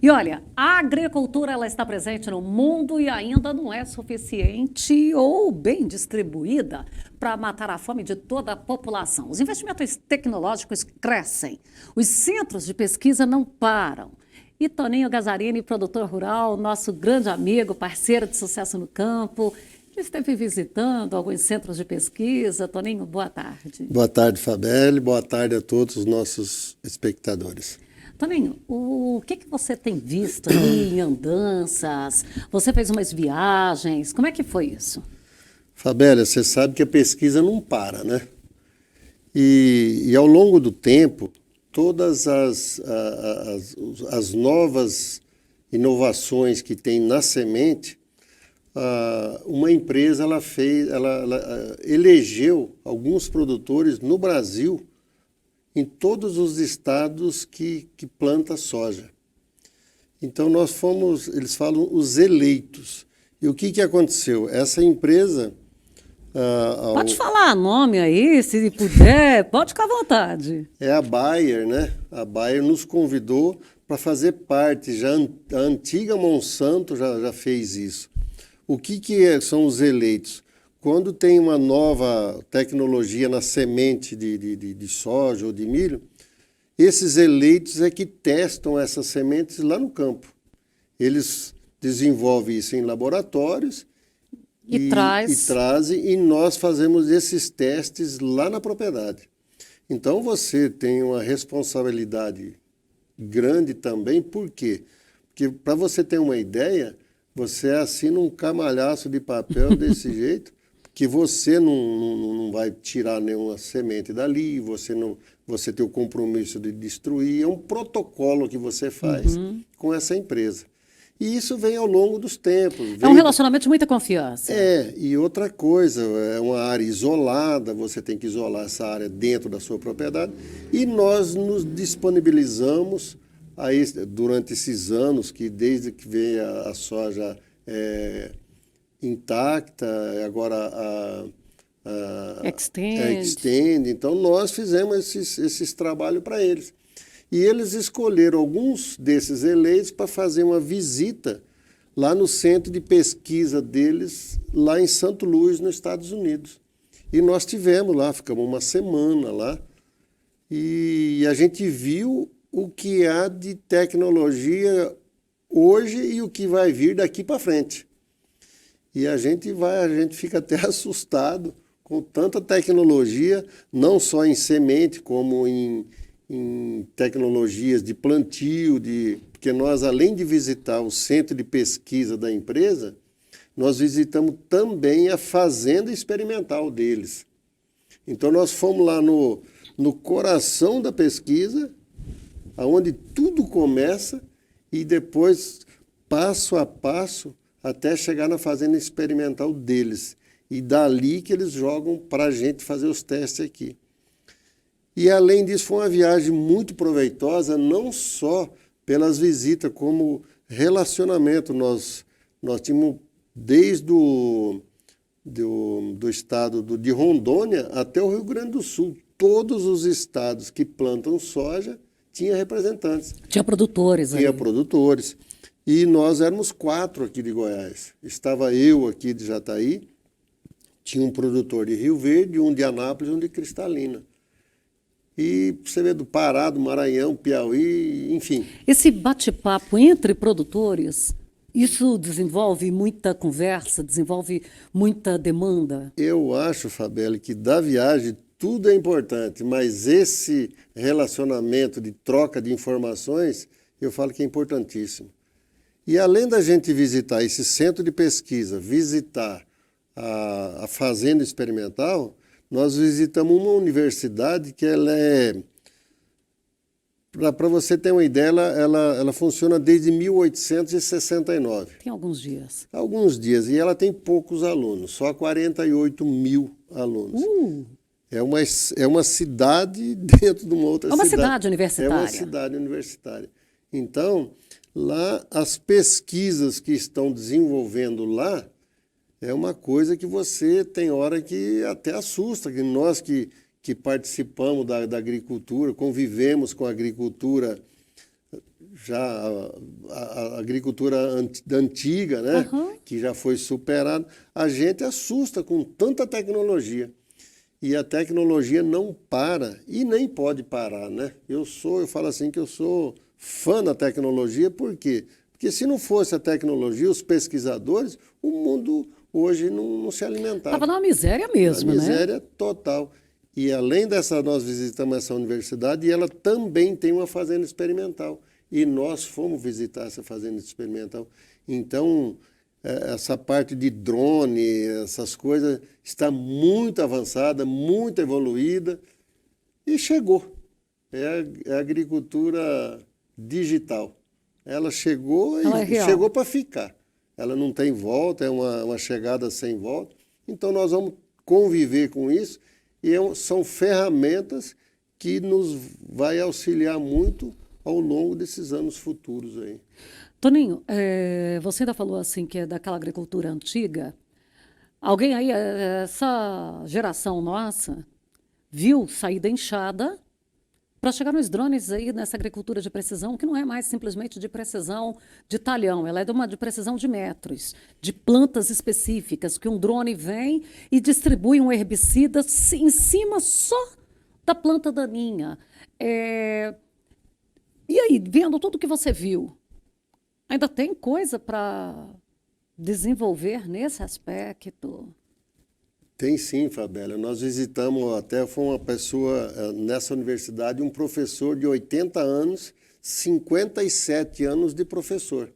E olha, a agricultura ela está presente no mundo e ainda não é suficiente ou bem distribuída para matar a fome de toda a população. Os investimentos tecnológicos crescem, os centros de pesquisa não param. E Toninho Gazzarini, produtor rural, nosso grande amigo, parceiro de sucesso no campo, esteve visitando alguns centros de pesquisa. Toninho, boa tarde. Boa tarde, Fabelle. Boa tarde a todos os nossos espectadores. Toninho, o que você tem visto aí em andanças? Você fez umas viagens, como é que foi isso? Fabelle, você sabe que a pesquisa não para, né? E ao longo do tempo, todas as novas inovações que tem na semente, uma empresa ela elegeu alguns produtores no Brasil, em todos os estados que planta soja. Então nós fomos, eles falam, os eleitos. E o que aconteceu? Essa empresa... Pode falar nome aí, se puder, pode ficar à vontade. É a Bayer, né? A Bayer nos convidou para fazer parte, a antiga Monsanto já fez isso. O que são os eleitos? Quando tem uma nova tecnologia na semente de soja ou de milho, esses eleitos é que testam essas sementes lá no campo. Eles desenvolvem isso em laboratórios e trazem, e nós fazemos esses testes lá na propriedade. Então você tem uma responsabilidade grande também, por quê? Porque para você ter uma ideia, você assina um camalhaço de papel desse jeito, que você não vai tirar nenhuma semente dali, você tem o compromisso de destruir, é um protocolo que você faz com essa empresa. E isso vem ao longo dos tempos. É um relacionamento de muita confiança. E outra coisa, é uma área isolada, você tem que isolar essa área dentro da sua propriedade, e nós nos disponibilizamos durante esses anos, que desde que veio a soja intacta, agora a Extend. Então, nós fizemos esses trabalhos para eles. E eles escolheram alguns desses eleitos para fazer uma visita lá no centro de pesquisa deles, lá em Santo Luís, nos Estados Unidos. E nós tivemos lá, ficamos uma semana lá, e a gente viu o que há de tecnologia hoje e o que vai vir daqui para frente. E a gente fica até assustado com tanta tecnologia, não só em semente, como em tecnologias de plantio, porque nós, além de visitar o centro de pesquisa da empresa, nós visitamos também a fazenda experimental deles. Então nós fomos lá no coração da pesquisa, onde tudo começa, e depois, passo a passo, até chegar na fazenda experimental deles. E dali que eles jogam para a gente fazer os testes aqui. E, além disso, foi uma viagem muito proveitosa, não só pelas visitas, como relacionamento. Nós tínhamos, desde do estado de Rondônia até o Rio Grande do Sul, todos os estados que plantam soja tinham representantes. Tinha produtores aí. Tinha produtores. E nós éramos 4 aqui de Goiás. Estava eu aqui de Jataí, tinha um produtor de Rio Verde, um de Anápolis e um de Cristalina. E você vê do Pará, do Maranhão, Piauí, enfim. Esse bate-papo entre produtores, isso desenvolve muita conversa, desenvolve muita demanda? Eu acho, Fabelle, que da viagem tudo é importante, mas esse relacionamento de troca de informações, eu falo que é importantíssimo. E além da gente visitar esse centro de pesquisa, visitar a fazenda experimental, nós visitamos uma universidade que ela para você ter uma ideia, ela funciona desde 1869. Tem alguns dias. Alguns dias, e ela tem poucos alunos, só 48 mil alunos. É uma cidade dentro de uma outra cidade. É uma cidade universitária. É uma cidade universitária. Então, lá, as pesquisas que estão desenvolvendo lá, é uma coisa que você tem hora que até assusta, que nós que participamos da agricultura, convivemos com a agricultura já a agricultura antiga, né? Que já foi superada, a gente assusta com tanta tecnologia. E a tecnologia não para e nem pode parar, né? Eu falo assim que eu sou fã da tecnologia, por quê? Porque se não fosse a tecnologia, os pesquisadores, o mundo hoje não se alimentava. Estava numa miséria mesmo, né? Miséria total. E além dessa, nós visitamos essa universidade e ela também tem uma fazenda experimental. E nós fomos visitar essa fazenda experimental. Então, essa parte de drone, essas coisas, está muito avançada, muito evoluída e chegou. É a agricultura digital. Ela chegou e chegou para ficar. Ela não tem volta, é uma chegada sem volta. Então, nós vamos conviver com isso e são ferramentas que nos vai auxiliar muito ao longo desses anos futuros aí. Toninho, você ainda falou assim que é daquela agricultura antiga. Alguém aí, essa geração nossa, viu sair da enxada para chegar nos drones aí nessa agricultura de precisão, que não é mais simplesmente de precisão de talhão, ela é de precisão de metros, de plantas específicas, que um drone vem e distribui um herbicida em cima só da planta daninha. E aí, vendo tudo que você viu, ainda tem coisa para desenvolver nesse aspecto? Tem sim, Fabélia. Nós visitamos, até foi uma pessoa nessa universidade, um professor de 80 anos, 57 anos de professor.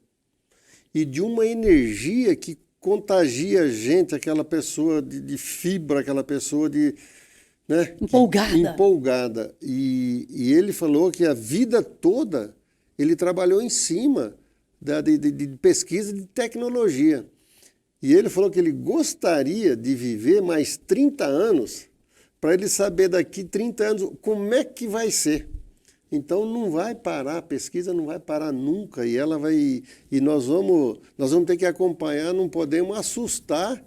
E de uma energia que contagia a gente, aquela pessoa de fibra, aquela pessoa né, empolgada. E ele falou que a vida toda ele trabalhou em cima de pesquisa de tecnologia. E ele falou que ele gostaria de viver mais 30 anos para ele saber daqui 30 anos como é que vai ser. Então não vai parar, a pesquisa não vai parar nunca e nós vamos ter que acompanhar, não podemos assustar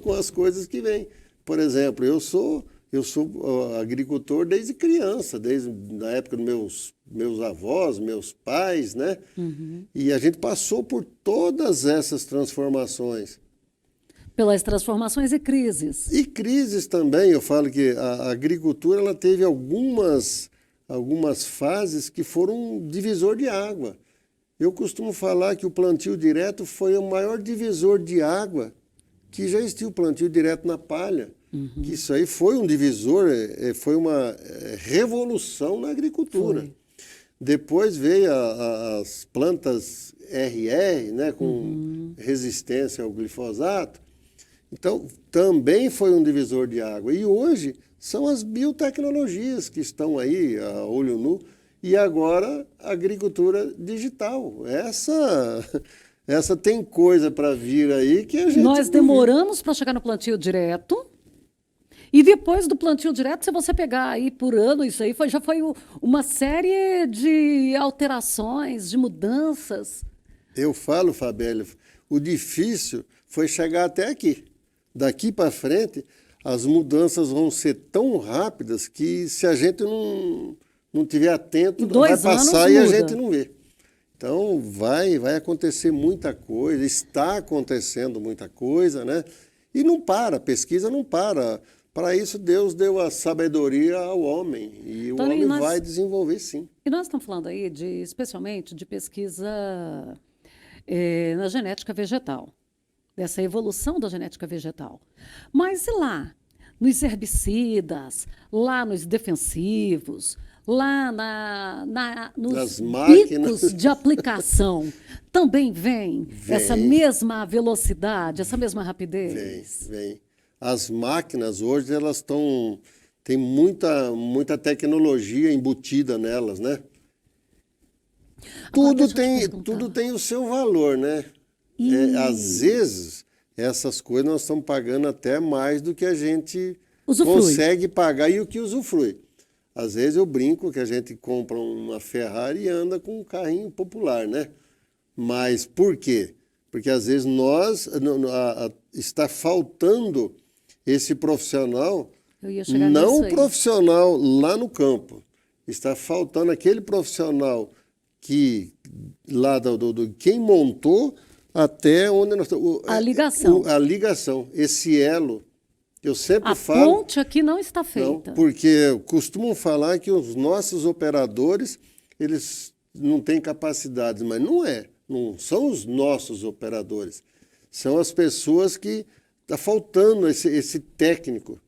com as coisas que vêm. Por exemplo, eu sou agricultor desde criança, desde a época dos meus avós, meus pais, né? E a gente passou por todas essas transformações. Pelas transformações e crises. E crises também, eu falo que a agricultura ela teve algumas fases que foram um divisor de água. Eu costumo falar que o plantio direto foi o maior divisor de água que já existiu, o plantio direto na palha. Que isso aí foi um divisor, foi uma revolução na agricultura. Foi. Depois veio as plantas RR, né, com resistência ao glifosato. Então, também foi um divisor de água. E hoje são as biotecnologias que estão aí a olho nu. E agora a agricultura digital. Essa tem coisa para vir aí que a gente... Nós demoramos para chegar no plantio direto. E depois do plantio direto, se você pegar aí por ano, isso aí já foi uma série de alterações, de mudanças. Eu falo, Fabélia, o difícil foi chegar até aqui. Daqui para frente, as mudanças vão ser tão rápidas que se a gente não tiver atento, vai passar e a gente não vê. Então, vai acontecer muita coisa, está acontecendo muita coisa, né? E não para, a pesquisa não para. Para isso, Deus deu a sabedoria ao homem, e o homem vai desenvolver, sim. E nós estamos falando aí, especialmente, de pesquisa na genética vegetal, dessa evolução da genética vegetal. Mas e lá, nos herbicidas, lá nos defensivos, lá nos bicos de aplicação, também vem essa mesma velocidade, essa mesma rapidez? Vem. As máquinas hoje, elas têm muita tecnologia embutida nelas, né? Tudo tem o seu valor, né? Às vezes, essas coisas nós estamos pagando até mais do que a gente consegue pagar e o que usufrui. Às vezes eu brinco que a gente compra uma Ferrari e anda com um carrinho popular, né? Mas por quê? Porque às vezes está faltando esse profissional, não o profissional lá no campo. Está faltando aquele profissional que lá quem montou até onde nós estamos. A ligação. A ligação, esse elo. Eu sempre falo. A ponte aqui não está feita. Não, porque costumam falar que os nossos operadores, eles não têm capacidade, mas não é. Não são os nossos operadores. São as pessoas que está faltando esse técnico.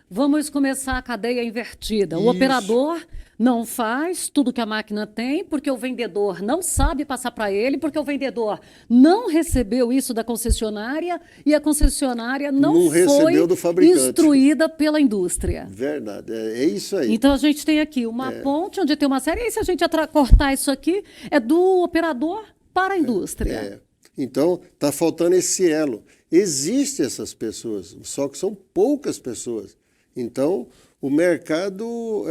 Vamos começar a cadeia invertida. Isso. O operador não faz tudo que a máquina tem, porque o vendedor não sabe passar para ele, porque o vendedor não recebeu isso da concessionária e a concessionária não foi do fabricante. Instruída pela indústria. Verdade, é isso aí. Então a gente tem aqui uma ponte onde tem uma série, e se a gente cortar isso aqui, é do operador para a indústria. Então, está faltando esse elo. Existem essas pessoas, só que são poucas pessoas. Então, o mercado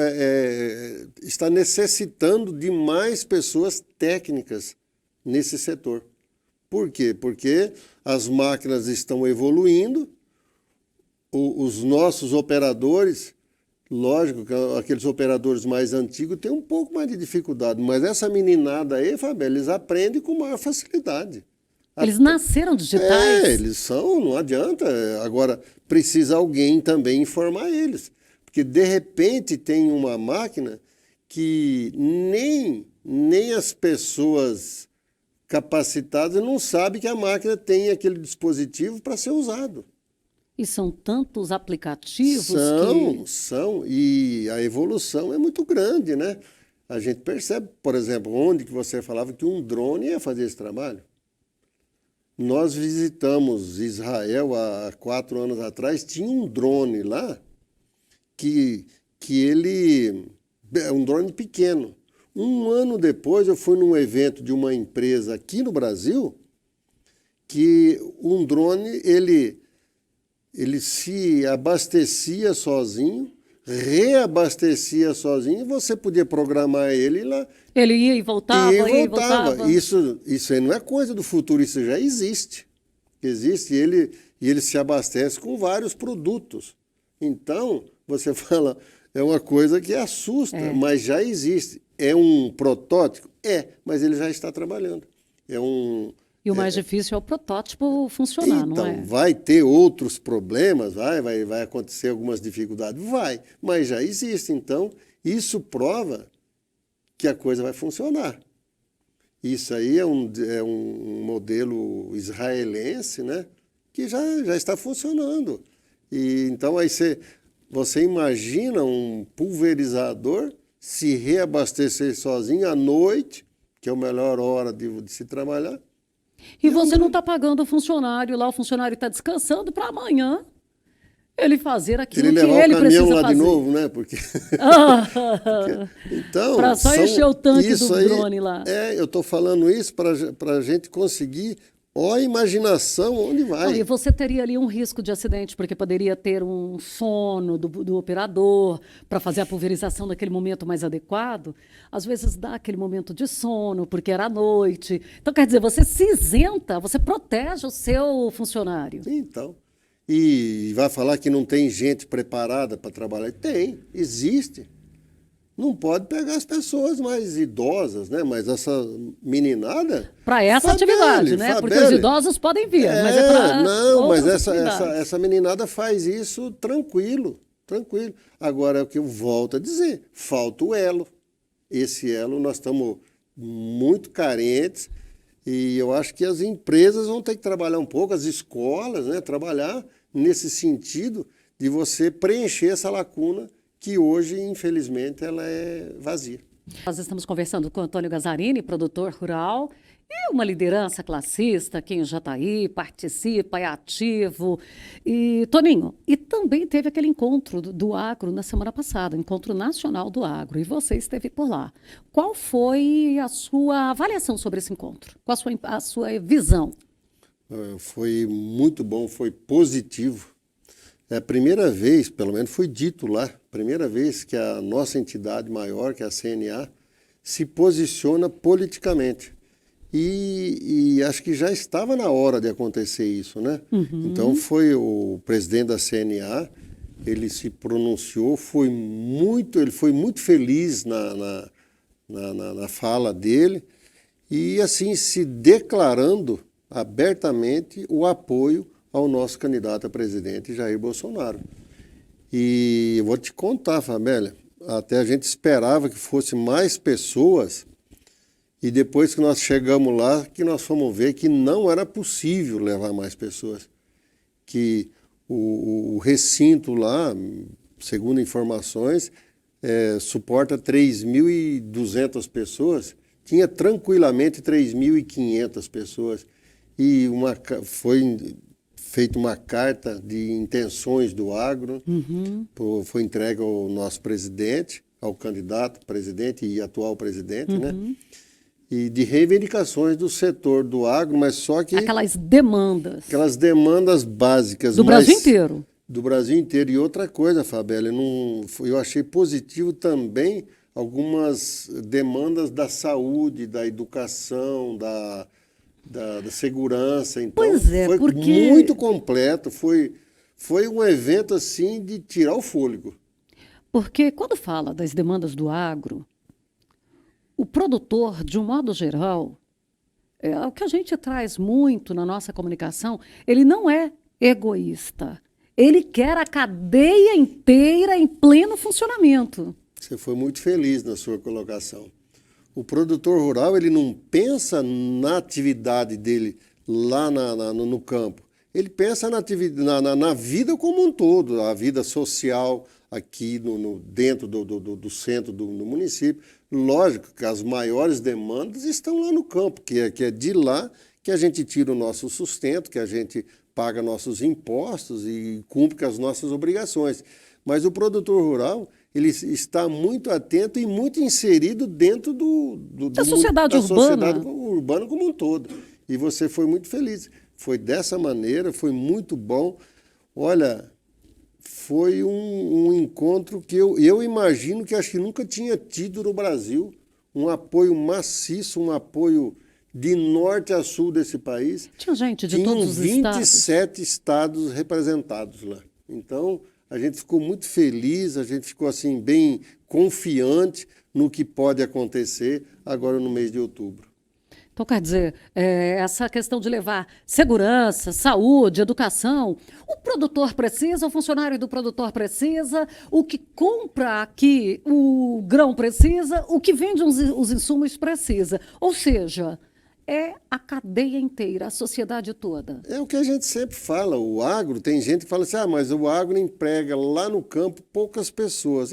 está necessitando de mais pessoas técnicas nesse setor. Por quê? Porque as máquinas estão evoluindo, os nossos operadores, lógico que aqueles operadores mais antigos têm um pouco mais de dificuldade, mas essa meninada aí, Fábio, eles aprendem com maior facilidade. Eles nasceram digitais. Eles são, não adianta. Agora, precisa alguém também informar eles. Porque, de repente, tem uma máquina que nem as pessoas capacitadas não sabem que a máquina tem aquele dispositivo para ser usado. E são tantos aplicativos São. E a evolução é muito grande, né? A gente percebe, por exemplo, onde que você falava que um drone ia fazer esse trabalho. Nós visitamos Israel há 4 anos atrás, tinha um drone lá que ele é um drone pequeno. Um ano depois eu fui num evento de uma empresa aqui no Brasil que um drone ele se abastecia sozinho, reabastecia sozinho, e você podia programar ele lá. Ele ia e voltava, ia e voltava. Isso aí não é coisa do futuro, isso já existe. Existe e ele se abastece com vários produtos. Então, você fala, é uma coisa que assusta, mas já existe. É um protótipo? Mas ele já está trabalhando. E o mais difícil é o protótipo funcionar, então, não é? Então, vai ter outros problemas, vai acontecer algumas dificuldades? Vai, mas já existe. Então, isso prova que a coisa vai funcionar. Isso aí é um modelo israelense, né, que já está funcionando. E, então, aí você imagina um pulverizador se reabastecer sozinho à noite, que é a melhor hora de se trabalhar. E você não está pagando o funcionário lá, o funcionário está descansando para amanhã ele fazer aquilo que ele precisa fazer. Ele levar o caminhão lá de novo, né? Porque então, para só encher o tanque do drone lá. Eu estou falando isso para a gente conseguir. Ó, a imaginação, onde vai? E você teria ali um risco de acidente, porque poderia ter um sono do operador para fazer a pulverização naquele momento mais adequado. Às vezes dá aquele momento de sono, porque era à noite. Então, quer dizer, você se isenta, você protege o seu funcionário. Então, e vai falar que não tem gente preparada para trabalhar? Tem, existe. Não pode pegar as pessoas mais idosas, né? Mas essa meninada... Para essa atividade, né? Porque os idosos podem vir, mas é para não, mas essa meninada faz isso tranquilo. Agora, é o que eu volto a dizer, falta o elo. Esse elo nós estamos muito carentes e eu acho que as empresas vão ter que trabalhar um pouco, as escolas, né? Trabalhar nesse sentido de você preencher essa lacuna que hoje, infelizmente, ela é vazia. Nós estamos conversando com Antônio Gazzarini, produtor rural, e uma liderança classista aqui em Jataí, participa, é ativo. E, Toninho, e também teve aquele encontro do agro na semana passada, Encontro Nacional do Agro, e você esteve por lá. Qual foi a sua avaliação sobre esse encontro? Qual a sua visão? Foi muito bom, foi positivo. É a primeira vez, pelo menos foi dito lá, primeira vez que a nossa entidade maior, que é a CNA, se posiciona politicamente. E acho que já estava na hora de acontecer isso, né? Uhum. Então foi o presidente da CNA, ele se pronunciou, ele foi muito feliz na fala dele, e assim se declarando abertamente o apoio ao nosso candidato a presidente, Jair Bolsonaro. E eu vou te contar, Fabélia, até a gente esperava que fosse mais pessoas, e depois que nós chegamos lá, que nós fomos ver que não era possível levar mais pessoas. Que o recinto lá, segundo informações, suporta 3.200 pessoas, tinha tranquilamente 3.500 pessoas. E foi feita uma carta de intenções do agro, foi entregue ao nosso presidente, ao candidato presidente e atual presidente, né? E de reivindicações do setor do agro, mas só que... Aquelas demandas básicas. Do Brasil inteiro. Do Brasil inteiro. E outra coisa, Fabélia, eu achei positivo também algumas demandas da saúde, da educação, da segurança. Então, pois é, foi porque... muito completo, foi um evento assim de tirar o fôlego. Porque quando fala das demandas do agro, o produtor, de um modo geral, é o que a gente traz muito na nossa comunicação, ele não é egoísta. Ele quer a cadeia inteira em pleno funcionamento. Você foi muito feliz na sua colocação. O produtor rural, ele não pensa na atividade dele lá no campo. Ele pensa na vida como um todo, a vida social aqui dentro do centro do município. Lógico que as maiores demandas estão lá no campo, que é de lá que a gente tira o nosso sustento, que a gente paga nossos impostos e cumpre com as nossas obrigações. Mas o produtor rural, ele está muito atento e muito inserido dentro da sociedade urbana como um todo. E você foi muito feliz. Foi dessa maneira, foi muito bom. Olha, foi um encontro que eu imagino que acho que nunca tinha tido no Brasil. Um apoio maciço, um apoio de norte a sul desse país. Tinha gente de todos os estados. 27 estados representados lá. Então, a gente ficou muito feliz, a gente ficou assim bem confiante no que pode acontecer agora no mês de outubro. Então, quer dizer, essa questão de levar segurança, saúde, educação, o produtor precisa, o funcionário do produtor precisa, o que compra aqui o grão precisa, o que vende os insumos precisa. Ou seja, é a cadeia inteira, a sociedade toda. É o que a gente sempre fala, o agro, tem gente que fala assim, mas o agro emprega lá no campo poucas pessoas.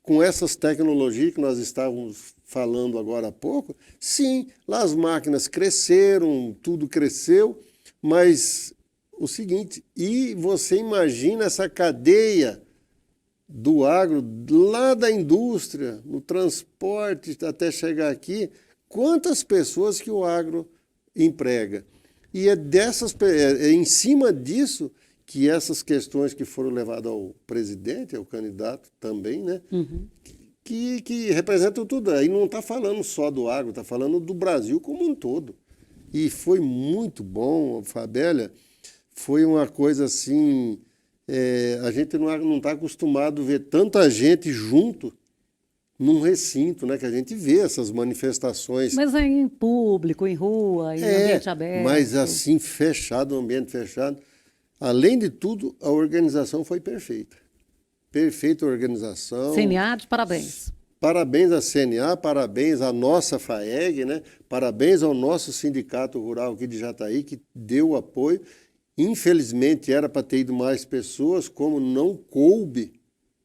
Com essas tecnologias que nós estávamos falando agora há pouco, sim, lá as máquinas cresceram, tudo cresceu, mas o seguinte, e você imagina essa cadeia do agro, lá da indústria, no transporte até chegar aqui, quantas pessoas que o agro emprega. E é em cima disso que essas questões que foram levadas ao presidente, ao candidato também, né? Que representam tudo. Aí não está falando só do agro, está falando do Brasil como um todo. E foi muito bom, Fabélia. Foi uma coisa assim... a gente não está acostumado a ver tanta gente junto num recinto, né? Que a gente vê essas manifestações. Mas é em público, em rua, em ambiente aberto. Mas assim, fechado, um ambiente fechado. Além de tudo, a organização foi perfeita. Perfeita organização. CNA, de parabéns. Parabéns à CNA, parabéns à nossa FAEG, né? Parabéns ao nosso sindicato rural aqui de Jataí, que deu apoio. Infelizmente, era para ter ido mais pessoas, como não coube,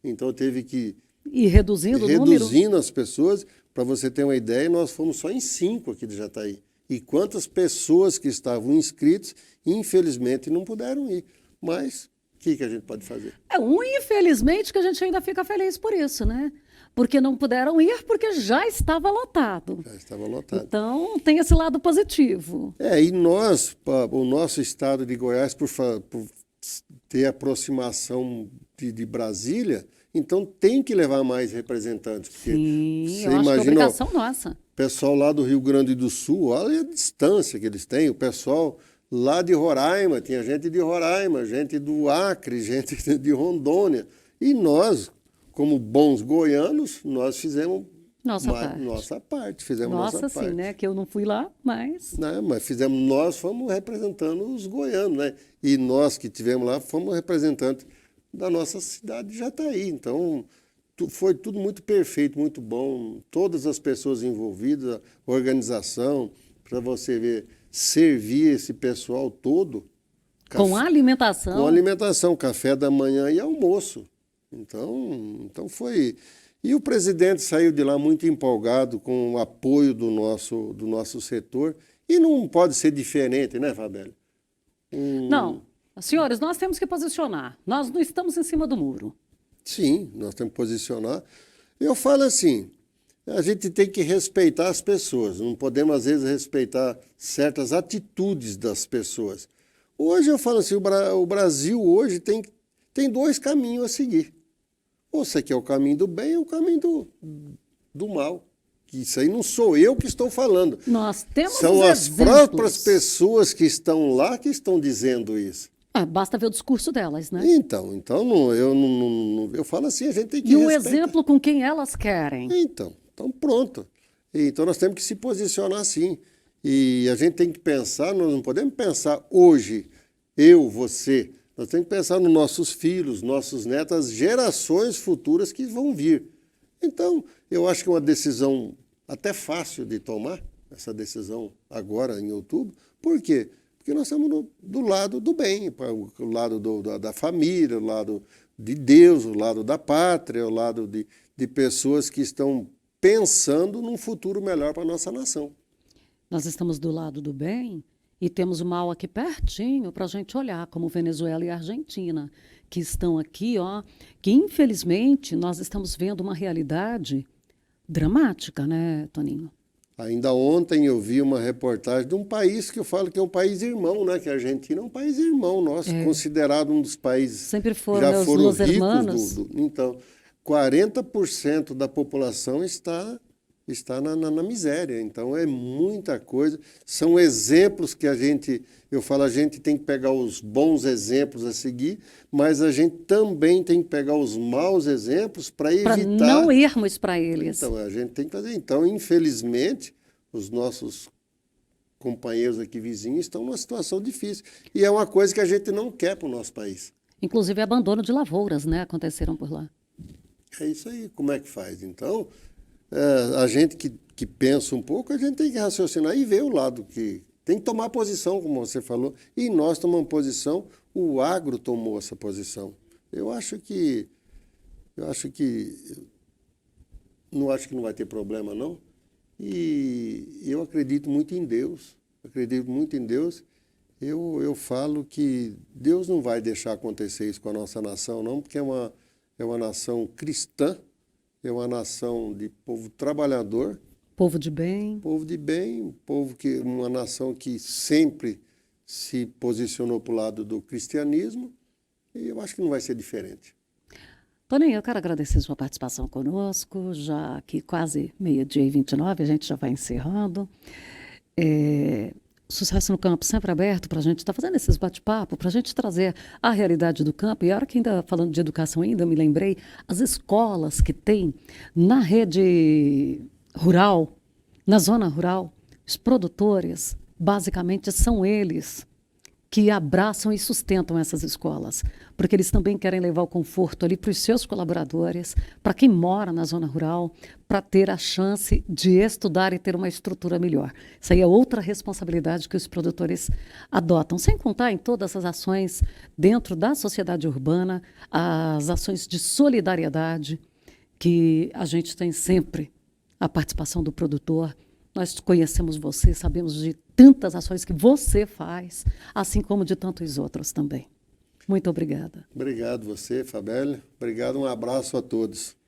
então teve que... E reduzindo o número? Reduzindo as pessoas. Para você ter uma ideia, nós fomos só em 5 aqui de Jataí. E quantas pessoas que estavam inscritas, infelizmente, não puderam ir. Mas o que a gente pode fazer? Infelizmente, que a gente ainda fica feliz por isso, né? Porque não puderam ir porque já estava lotado. Já estava lotado. Então, tem esse lado positivo. E nós, o nosso estado de Goiás, por ter aproximação de Brasília, então tem que levar mais representantes. Porque sim, você eu acho que é obrigação nossa. O pessoal lá do Rio Grande do Sul, olha a distância que eles têm. O pessoal lá de Roraima, tinha gente de Roraima, gente do Acre, gente de Rondônia. E nós, como bons goianos, nós fizemos Nossa parte, fizemos nossa parte. Nossa, sim, né? Que eu não fui lá, mas... Não, mas nós fomos representando os goianos, né? E nós que estivemos lá fomos representantes da nossa cidade de Jataí. Então, foi tudo muito perfeito, muito bom. Todas as pessoas envolvidas, a organização, para você ver, servir esse pessoal todo. Com alimentação. Com alimentação, café da manhã e almoço. Então foi... E o presidente saiu de lá muito empolgado com o apoio do nosso setor. E não pode ser diferente, né, Fabélia? Não. Senhores, nós temos que posicionar. Nós não estamos em cima do muro. Sim, nós temos que posicionar. Eu falo assim, a gente tem que respeitar as pessoas. Não podemos, às vezes, respeitar certas atitudes das pessoas. Hoje eu falo assim, o Brasil hoje tem dois caminhos a seguir. Ou você quer o caminho do bem ou o caminho do mal. Isso aí não sou eu que estou falando. Nós temos São as próprias pessoas que estão lá que estão dizendo isso. Basta ver o discurso delas, né? Então eu falo assim, a gente tem que respeitar. E o exemplo com quem elas querem. Então pronto. Então nós temos que se posicionar assim. E a gente tem que pensar, nós não podemos pensar hoje, você... Nós temos que pensar nos nossos filhos, nossos netos, as gerações futuras que vão vir. Então, eu acho que é uma decisão até fácil de tomar, essa decisão agora, em outubro. Por quê? Porque nós estamos do lado do bem, o lado da família, o lado de Deus, o lado da pátria, o lado de pessoas que estão pensando num futuro melhor para a nossa nação. Nós estamos do lado do bem... E temos o mal aqui pertinho para a gente olhar, como Venezuela e Argentina, que estão aqui, que infelizmente nós estamos vendo uma realidade dramática, né, Toninho? Ainda ontem eu vi uma reportagem de um país que eu falo que é um país irmão, né? Que a Argentina é um país irmão nosso, considerado um dos países sempre foram, já foram los ricos. Hermanos. Então, 40% da população está na miséria. Então, é muita coisa. São exemplos que a gente tem que pegar os bons exemplos a seguir, mas a gente também tem que pegar os maus exemplos para evitar... Para não irmos para eles. Então, a gente tem que fazer. Então, infelizmente, os nossos companheiros aqui vizinhos estão numa situação difícil. E é uma coisa que a gente não quer para o nosso país. Inclusive, abandono de lavouras, né? Aconteceram por lá. É isso aí. Como é que faz? Então... a gente que pensa um pouco, a gente tem que raciocinar e ver o lado que... Tem que tomar posição, como você falou. E nós tomamos posição, o agro tomou essa posição. Não acho que não vai ter problema, não. E eu acredito muito em Deus. Eu falo que Deus não vai deixar acontecer isso com a nossa nação, não, porque é uma nação cristã, é uma nação de povo trabalhador. Povo de bem. Uma nação que sempre se posicionou para o lado do cristianismo, e eu acho que não vai ser diferente. Toninho, eu quero agradecer sua participação conosco, já aqui quase 12h29, a gente já vai encerrando. Sucesso no Campo sempre aberto para a gente estar fazendo esses bate-papos, para a gente trazer a realidade do campo. E a hora que ainda falando de educação ainda, eu me lembrei as escolas que tem na rede rural, na zona rural, os produtores, basicamente são eles que abraçam e sustentam essas escolas, porque eles também querem levar o conforto ali para os seus colaboradores, para quem mora na zona rural, para ter a chance de estudar e ter uma estrutura melhor. Isso aí é outra responsabilidade que os produtores adotam, sem contar em todas as ações dentro da sociedade urbana, as ações de solidariedade, que a gente tem sempre a participação do produtor. Nós conhecemos você, sabemos de tantas ações que você faz, assim como de tantos outros também. Muito obrigada. Obrigado você, Fabélia. Obrigado, um abraço a todos.